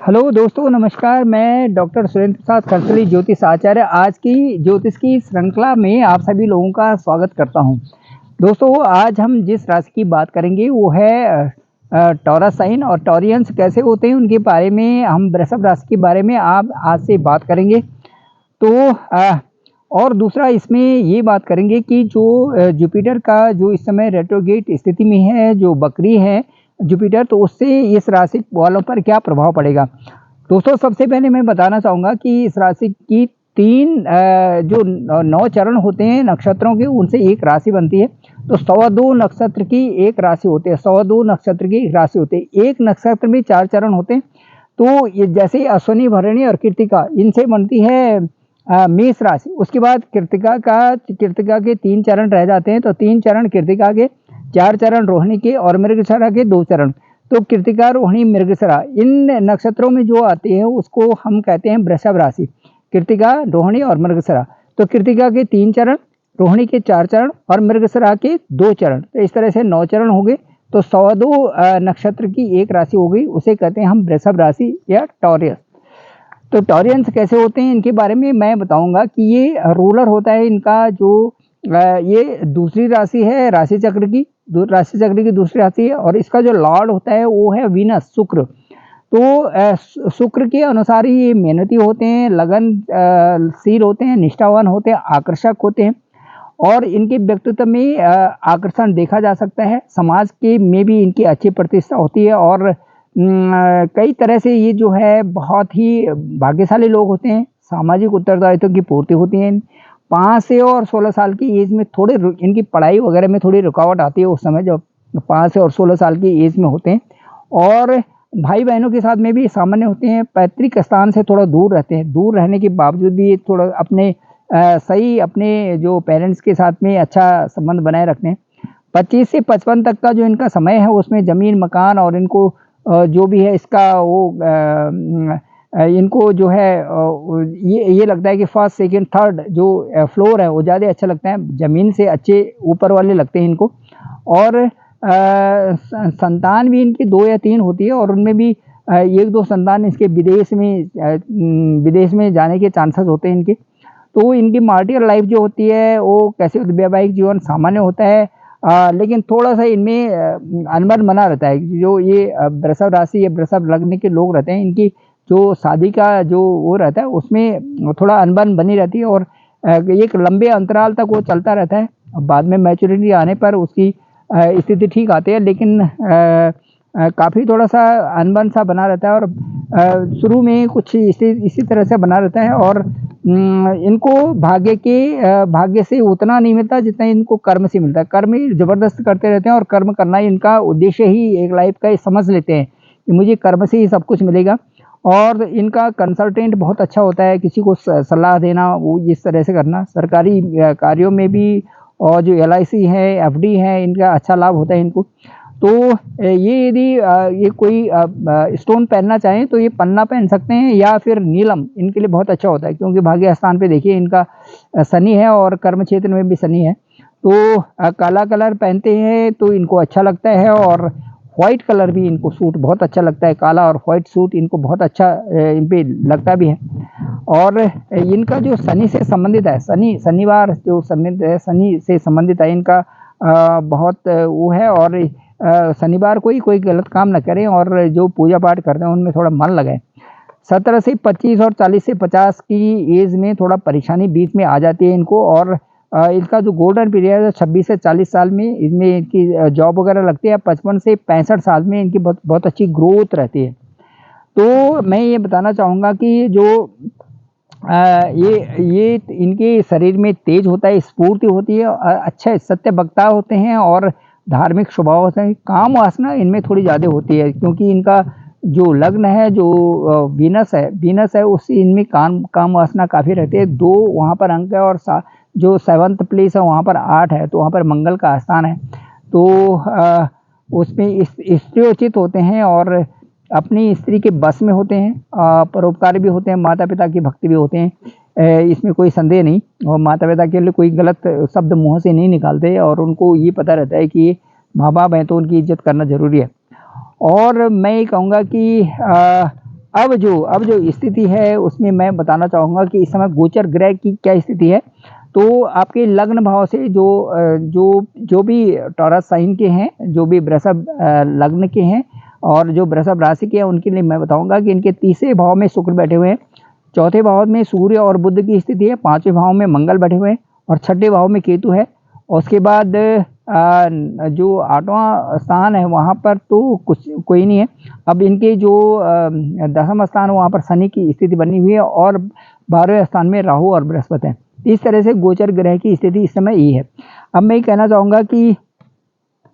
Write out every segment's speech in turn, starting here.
Hello दोस्तों, नमस्कार। मैं डॉक्टर सुरेंद्र प्रसाद खरसली, ज्योतिष आचार्य, आज की ज्योतिष की श्रृंखला में आप सभी लोगों का स्वागत करता हूं। दोस्तों, आज हम जिस राशि की बात करेंगे वो है टॉरस साइन, और टॉरियंस कैसे होते हैं उनके बारे में हम वृषभ राशि के बारे में आप आज से बात करेंगे। तो और दूसरा इसमें ये बात करेंगे कि जो जुपिटर का जो इस समय रेट्रोगेट स्थिति में है, जो वक्री है जुपिटर, तो उससे इस राशि वालों पर क्या प्रभाव पड़ेगा। दोस्तों, सबसे पहले मैं बताना चाहूँगा कि इस राशि की तीन जो 9 चरण होते हैं नक्षत्रों के, उनसे एक राशि बनती है। तो 102 नक्षत्र की एक राशि होते हैं, 102 नक्षत्र की एक राशि होते हैं। एक नक्षत्र में 4 चरण होते हैं। तो ये जैसे अश्विनी, भरणी और कृत्तिका, इनसे बनती है मेष राशि। उसके बाद कृत्तिका के 3 चरण रह जाते हैं। तो 3 चरण कृत्तिका के, 4 चरण रोहिणी के और मृगशिरा के 2 चरण। तो कृत्तिका, रोहिणी, मृगशिरा, इन नक्षत्रों में जो आते हैं उसको हम कहते हैं वृषभ राशि। कृत्तिका, रोहिणी और मृगशिरा। तो कृत्तिका के 3 चरण, रोहिणी के 4 चरण और मृगशिरा के 2 चरण। तो इस तरह से 9 चरण हो गए। तो 102 नक्षत्र की एक राशि हो गई, उसे कहते हैं हम वृषभ राशि या टॉरियस। तो टॉरियंस कैसे होते हैं इनके बारे में मैं बताऊंगा कि ये रूलर होता है इनका जो ये दूसरी राशि है राशि चक्र की, दूसरी राशि है। और इसका जो लॉर्ड होता है वो है वीनस, शुक्र। तो शुक्र के अनुसार ही ये मेहनती होते हैं, लगनशील होते हैं, निष्ठावान होते हैं, आकर्षक होते हैं। और इनके व्यक्तित्व में आकर्षण देखा जा सकता है। समाज के में भी इनकी अच्छी प्रतिष्ठा होती है। और कई तरह से ये जो है बहुत ही भाग्यशाली लोग होते हैं। सामाजिक उत्तरदायित्व की पूर्ति होती है। 5 से और 16 साल की एज में थोड़े इनकी पढ़ाई वगैरह में थोड़ी रुकावट आती है उस समय, जब 5 से और 16 साल की एज में होते हैं। और भाई बहनों के साथ में भी सामान्य होते हैं। पैतृक स्थान से थोड़ा दूर रहते हैं। दूर रहने के बावजूद भी थोड़ा अपने जो पेरेंट्स के साथ में अच्छा संबंध बनाए रखते हैं। 25 से 55 तक का जो इनका समय है उसमें ज़मीन, मकान और इनको जो भी है इसका इनको जो है ये लगता है कि फर्स्ट, सेकंड, थर्ड जो फ्लोर है वो ज़्यादा अच्छा लगता है। ज़मीन से अच्छे ऊपर वाले लगते हैं इनको। और संतान भी इनकी 2 या 3 होती है। और उनमें भी 1-2 संतान इसके विदेश में जाने के चांसेस होते हैं इनके। तो इनकी मार्टियल लाइफ जो होती है वो कैसे, वैवाहिक जीवन सामान्य होता है। लेकिन थोड़ा सा इनमें अनबन बना रहता है। जो ये वृषभ राशि या वृषभ लग्न के लोग रहते हैं, इनकी जो शादी का जो वो रहता है उसमें थोड़ा अनबन बनी रहती है। और एक लंबे अंतराल तक वो चलता रहता है। बाद में मैच्योरिटी आने पर उसकी स्थिति ठीक आती है। लेकिन काफ़ी थोड़ा सा अनबन सा बना रहता है। और शुरू में कुछ इसी तरह से बना रहता है। और इनको भाग्य से उतना नहीं मिलता जितना इनको कर्म से मिलता है। कर्म ही ज़बरदस्त करते रहते हैं। और कर्म करना ही इनका उद्देश्य ही एक लाइफ का समझ लेते हैं कि मुझे कर्म से ही सब कुछ मिलेगा। और इनका कंसल्टेंट बहुत अच्छा होता है, किसी को सलाह देना, वो इस तरह से करना। सरकारी कार्यों में भी, और जो LIC है, FD है, इनका अच्छा लाभ होता है इनको। तो ये यदि ये कोई स्टोन पहनना चाहें तो ये पन्ना पहन सकते हैं, या फिर नीलम इनके लिए बहुत अच्छा होता है। क्योंकि भाग्य स्थान पे देखिए इनका शनि है और कर्म क्षेत्र में भी शनि है। तो काला कलर पहनते हैं तो इनको अच्छा लगता है। और व्हाइट कलर भी इनको सूट बहुत अच्छा लगता है। काला और व्हाइट सूट इनको बहुत अच्छा इन पे लगता भी है। और इनका जो शनि से संबंधित है, शनिवार जो संबंधित है, शनि से संबंधित है इनका बहुत वो है। और शनिवार को ही कोई गलत ना ना करें, और जो पूजा पाठ करते हैं उनमें थोड़ा मन लगाए। 17 से 25 और 40 से 50 की एज में थोड़ा परेशानी बीच में आ जाती है इनको। और इसका जो गोल्डन पीरियड है 26 से 40 साल में, इसमें इनकी जॉब वगैरह लगती है। 55 से 65 साल में इनकी बहुत अच्छी ग्रोथ रहती है। तो मैं ये बताना चाहूँगा कि जो ये इनके शरीर में तेज होता है, स्फूर्ति होती है, अच्छे सत्य वक्ता होते हैं और धार्मिक स्वभाव होता है। काम वासना इनमें थोड़ी ज़्यादा होती है, क्योंकि इनका जो लग्न है, जो वीनस है उससे इनमें काम वासना काफ़ी रहती है। 2 वहाँ पर अंक है। और जो 7th प्लेस है वहाँ पर 8 है, तो वहाँ पर मंगल का स्थान है। तो उसमें स्त्रीयोचित होते हैं और अपनी स्त्री के बस में होते हैं। परोपकारी भी होते हैं, माता पिता की भक्ति भी होते हैं, इसमें कोई संदेह नहीं। और माता पिता के लिए कोई गलत शब्द मुँह से नहीं निकालते। और उनको ये पता रहता है कि माँ बाप हैं तो उनकी इज्जत करना ज़रूरी है। और मैं ये कहूँगा कि अब जो स्थिति है उसमें मैं बताना चाहूँगा कि इस समय गोचर ग्रह की क्या स्थिति है। तो आपके लग्न भाव से जो भी टॉरस साइन के हैं, जो भी वृषभ लग्न के हैं और जो वृषभ राशि के हैं, उनके लिए मैं बताऊँगा कि इनके तीसरे भाव में शुक्र बैठे हुए हैं, चौथे भाव में सूर्य और बुध की स्थिति है, पाँचवें भाव में मंगल बैठे हुए हैं और छठे भाव में केतु है। और उसके बाद जो आठवां स्थान है वहाँ पर तो कुछ कोई नहीं है। अब इनके जो दसम स्थान है वहाँ पर शनि की स्थिति बनी हुई है और 12वें स्थान में राहु और बृहस्पति है। इस तरह से गोचर ग्रह की स्थिति इस समय ये है। अब मैं ये कहना चाहूँगा कि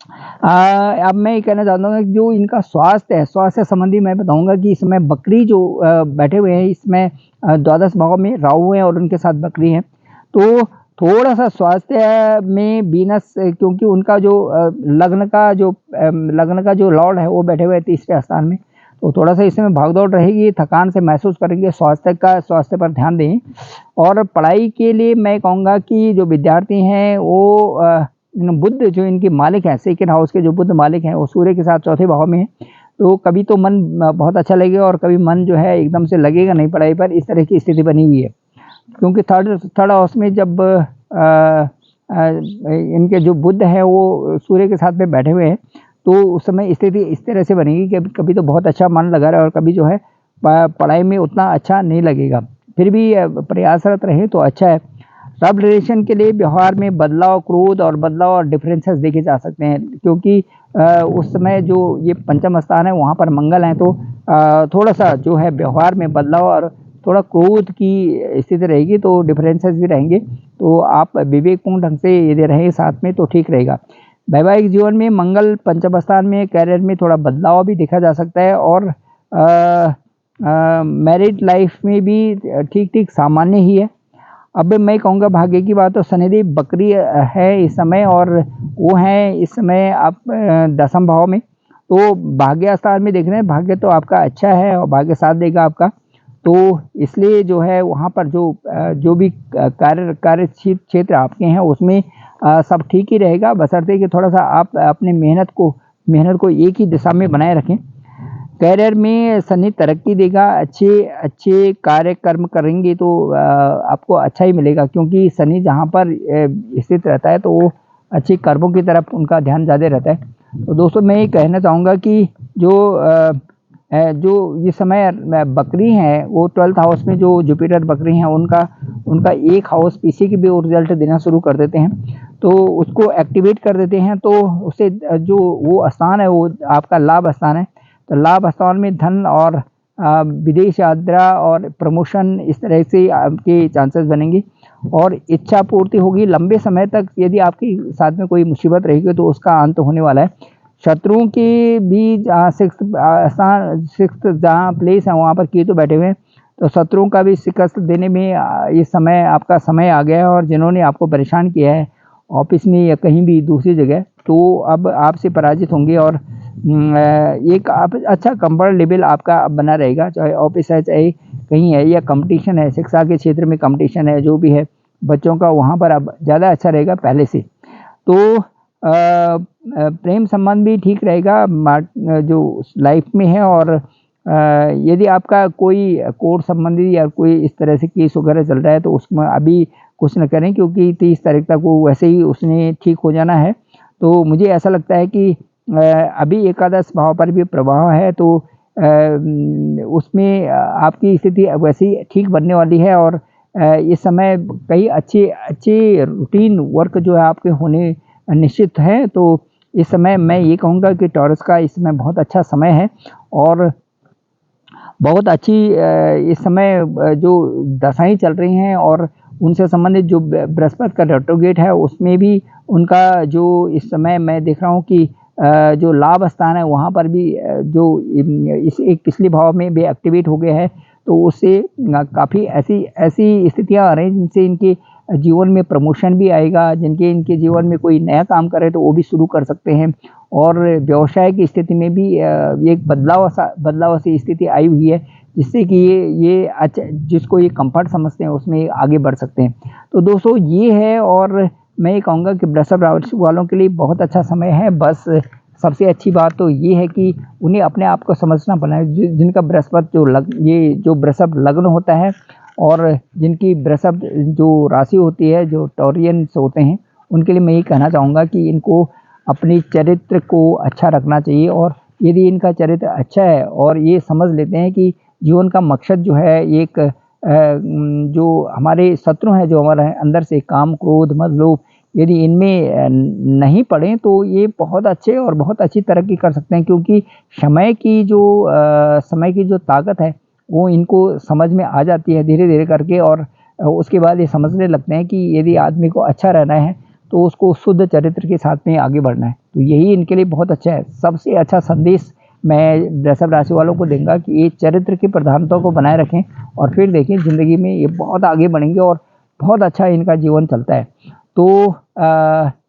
अब मैं ये कहना चाहता हूँ कि जो इनका स्वास्थ्य है, स्वास्थ्य संबंधी मैं बताऊँगा कि इसमें बकरी जो बैठे हुए हैं, इसमें द्वादश भाव में राहु हैं और उनके साथ बकरी हैं। तो थोड़ा-सा स्वास्थ्य में वीनस, क्योंकि उनका जो लग्न का जो लॉर्ड है वो बैठे हुए हैं तीसरे स्थान में, तो थोड़ा-सा इसमें भाग-दौड़ रहेगी, थकान से महसूस करेंगे, स्वास्थ्य पर ध्यान दें। और पढ़ाई के लिए मैं कहूँगा कि जो विद्यार्थी हैं वो बुध जो इनके मालिक हैं, सेकंड हाउस के जो बुध मालिक हैं वो सूर्य के साथ चौथे भाव में हैं। तो कभी तो मन बहुत अच्छा लगेगा और कभी मन जो है एकदम से लगेगा नहीं पढ़ाई पर, इस तरह की स्थिति बनी हुई है। क्योंकि थर्ड हाउस में जब इनके जो बुध है वो सूर्य के साथ में बैठे हुए हैं, तो उस समय स्थिति इस तरह से बनेगी कि कभी तो बहुत अच्छा मन लगा रहा है और कभी जो है पढ़ाई में उतना अच्छा नहीं लगेगा। फिर भी प्रयासरत रहें तो अच्छा है। सब रिलेशन के लिए व्यवहार में बदलाव, क्रोध और बदलाव और डिफरेंसेस देखे जा सकते हैं, क्योंकि उस समय जो ये पंचम स्थान है वहाँ पर मंगल हैं, तो थोड़ा-सा जो है व्यवहार में बदलाव और थोड़ा क्रोध की स्थिति रहेगी, तो डिफरेंसेस भी रहेंगे। तो आप विवेकपूर्ण ढंग से यदि रहें साथ में तो ठीक रहेगा। वैवाहिक जीवन में मंगल पंचम स्थान में, करियर में थोड़ा बदलाव भी देखा जा सकता है और मैरिड लाइफ में भी ठीक-ठीक सामान्य ही है। अब मैं कहूँगा भाग्य की बात तो शनिदेव बकरी है इस समय और वो हैं इस समय आप दसम भाव में। तो भाग्य स्थान में देख रहे हैं, भाग्य तो आपका अच्छा है और भाग्य साथ देगा आपका। तो इसलिए जो है वहाँ पर जो भी कार्य क्षेत्र आपके हैं उसमें सब ठीक ही रहेगा, बशर्ते कि थोड़ा-सा आप अपनी मेहनत को एक ही दिशा में बनाए रखें। करियर में शनि तरक्की देगा, अच्छे कार्य कर्म करेंगे तो आपको अच्छा ही मिलेगा, क्योंकि शनि जहाँ पर स्थित रहता है तो वो अच्छे कर्मों की तरफ उनका ध्यान ज़्यादा रहता है। तो दोस्तों मैं ये कहना चाहूँगा कि जो ये समय बकरी हैं वो 12th हाउस में जो जुपिटर बकरी हैं उनका एक हाउस पीछे की भी वो रिजल्ट देना शुरू कर देते हैं, तो उसको एक्टिवेट कर देते हैं। तो उससे जो वो स्थान है वो आपका लाभ स्थान है, तो लाभ स्थान में धन और विदेश यात्रा और प्रमोशन इस तरह से आपके चांसेस बनेंगे और इच्छा पूर्ति होगी लंबे समय तक। यदि आपके साथ में कोई मुसीबत रहेगी तो उसका अंत होने वाला है। शत्रुओं की भी जहाँ सिक्स्थ जहाँ प्लेस है वहाँ पर केतु बैठे हुए हैं, तो शत्रुओं का भी शिकस्त देने में ये समय आपका समय आ गया है। और जिन्होंने आपको परेशान किया है ऑफिस में या कहीं भी दूसरी जगह, तो अब आपसे पराजित होंगे और एक आप अच्छा कंफर्ट लेवल आपका अब बना रहेगा, चाहे ऑफिस है चाहे कहीं है या कंपटीशन है, शिक्षा के क्षेत्र में कंपटीशन है जो भी है बच्चों का, वहाँ पर अब ज़्यादा अच्छा रहेगा पहले से। तो प्रेम संबंध भी ठीक रहेगा जो लाइफ में है। और यदि आपका कोई कोर्ट संबंधी या कोई इस तरह से केस वगैरह चल रहा है तो उसमें अभी कुछ न करें, क्योंकि 30 तारीख तक वो वैसे ही उसने ठीक हो जाना है। तो मुझे ऐसा लगता है कि अभी एकादश भाव पर भी प्रभाव है, तो उसमें आपकी स्थिति वैसे ही ठीक बनने वाली है। और इस समय कई अच्छे रूटीन वर्क जो है आपके होने निश्चित है। तो इस समय मैं ये कहूँगा कि टॉरस का इस समय बहुत अच्छा समय है और बहुत अच्छी इस समय जो दशाएं चल रही हैं और उनसे संबंधित जो बृहस्पति का रेट्रोगेट है उसमें भी उनका जो इस समय मैं देख रहा हूँ कि जो लाभ स्थान है वहाँ पर भी जो इस एक पिछले भाव में भी एक्टिवेट हो गया है, तो उससे काफ़ी ऐसी स्थितियाँ आ रही हैं जिनसे इनके जीवन में प्रमोशन भी आएगा। इनके जीवन में कोई नया काम करे तो वो भी शुरू कर सकते हैं। और व्यवसाय की स्थिति में भी एक बदलाव सी स्थिति आई हुई है, जिससे कि ये अच्छा जिसको ये कंफर्ट समझते हैं उसमें आगे बढ़ सकते हैं। तो दोस्तों ये है, और मैं ये कहूँगा कि वृषभ राशि वालों के लिए बहुत अच्छा समय है। बस सबसे अच्छी बात तो ये है कि उन्हें अपने आप को समझना पड़ना है। जिनका बृहस्पति ये जो वृषभ लग्न होता है और जिनकी वृषभ जो राशि होती है, जो टॉरियंस होते हैं, उनके लिए मैं ये कहना चाहूँगा कि इनको अपनी चरित्र को अच्छा रखना चाहिए। और यदि इनका चरित्र अच्छा है और ये समझ लेते हैं कि जीवन का मकसद जो है एक जो हमारे शत्रु हैं, जो हमारे अंदर से काम, क्रोध, मद, लोभ, यदि इनमें नहीं पड़ें तो ये बहुत अच्छे और बहुत अच्छी तरक्की कर सकते हैं। क्योंकि समय की जो ताकत है वो इनको समझ में आ जाती है धीरे धीरे करके। और उसके बाद ये समझने लगते हैं कि यदि आदमी को अच्छा रहना है तो उसको शुद्ध चरित्र के साथ में आगे बढ़ना है। तो यही इनके लिए बहुत अच्छा है। सबसे अच्छा संदेश मैं वृषभ राशि वालों को दूंगा कि ये चरित्र की प्रधानता को बनाए रखें और फिर देखें ज़िंदगी में ये बहुत आगे बढ़ेंगे और बहुत अच्छा इनका जीवन चलता है। तो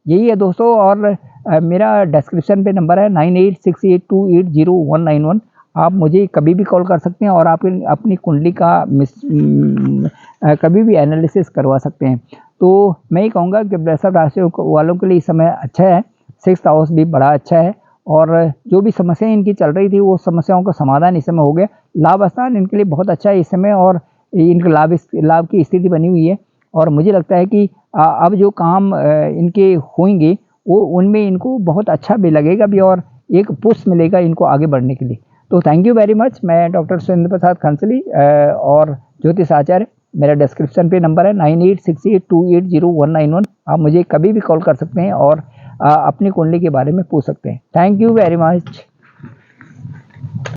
यही है दोस्तों। और मेरा डिस्क्रिप्शन पे नंबर है 9868280191। आप मुझे कभी भी कॉल कर सकते हैं और आप अपनी कुंडली का कभी भी एनालिसिस करवा सकते हैं। तो मैं ये कहूँगा कि वृषभ राशि वालों के लिए इस समय अच्छा है। 6th हाउस भी बड़ा अच्छा है और जो भी समस्याएं इनकी चल रही थी वो समस्याओं का समाधान इस समय हो गया। लाभ स्थान इनके लिए बहुत अच्छा है इस समय और इनके लाभ की स्थिति बनी हुई है। और मुझे लगता है कि अब जो काम इनके होंगे वो उनमें इनको बहुत अच्छा भी लगेगा भी और एक पुश मिलेगा इनको आगे बढ़ने के लिए। तो थैंक यू वेरी मच। मैं डॉक्टर सुरेंद्र प्रसाद खंसली और ज्योतिष आचार्य। मेरा डिस्क्रिप्शन पे नंबर है 9868280191। आप मुझे कभी भी कॉल कर सकते हैं और अपनी कुंडली के बारे में पूछ सकते हैं। Thank you very much.